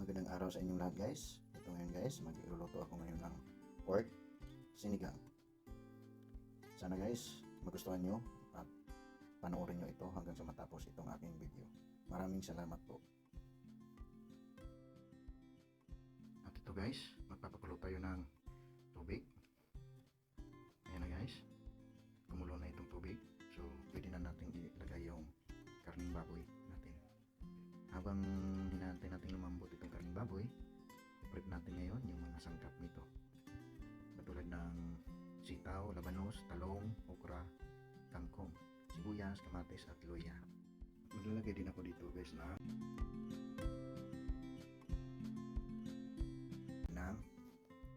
Magandang araw sa inyong lahat guys. Ito ngayon guys, magluluto ako ngayon ng pork sinigang. Sana guys, magustuhan nyo at panoorin nyo ito hanggang sa matapos itong aking video. Maraming salamat po. At ito guys, magpapakulo tayo ng tubig. Ayan na guys, kumulo na itong tubig. So, pwede na natin ilagay yung karning baboy natin. Habang hinahantay natin lumambot itong karning baboy, i-prep natin ngayon yung mga sangkap nito. Katulad ng sitaw, labanos, talong, okra, kangkong, sibuyas, kamatis at luya. Maglalagay din ako dito guys ng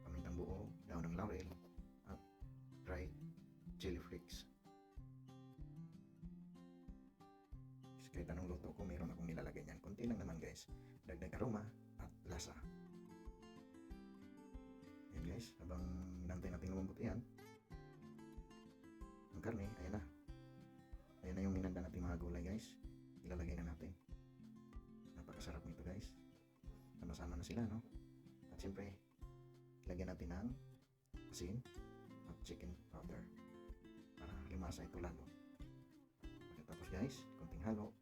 pamintang buo, daon ng laurel at dried chili flakes. Kahit anong luto ko, meron akong nilalagay niyan. Kunti lang naman guys. Dagdag aroma at lasa. Ayan guys, habang nantay natin lumambot yan, ang karne, ayan na. Ayan na yung minanda natin mga gulay guys. Ilalagay na natin. Napakasarap nito guys. Sama-sama na sila, no? At siyempre, lagyan natin ng asin at chicken powder para limasa ito lalo. Tapos guys, konting halo.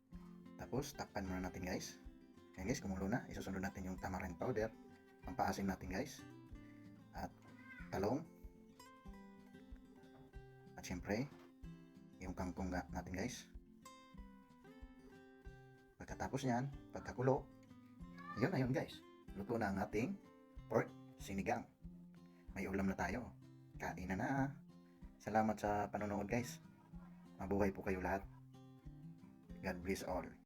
Tapos takpan muna natin guys. Ayan guys, kumulo na. Isusunod natin yung tamarind powder, pampaasim natin guys, at talong, at syempre yung kangkong natin guys. Pagkatapos nyan, pagkakulo, yun na yun guys, luto na ang ating pork sinigang. May ulam na tayo. Kain na. Salamat sa panonood guys. Mabuhay po kayo lahat. God bless all.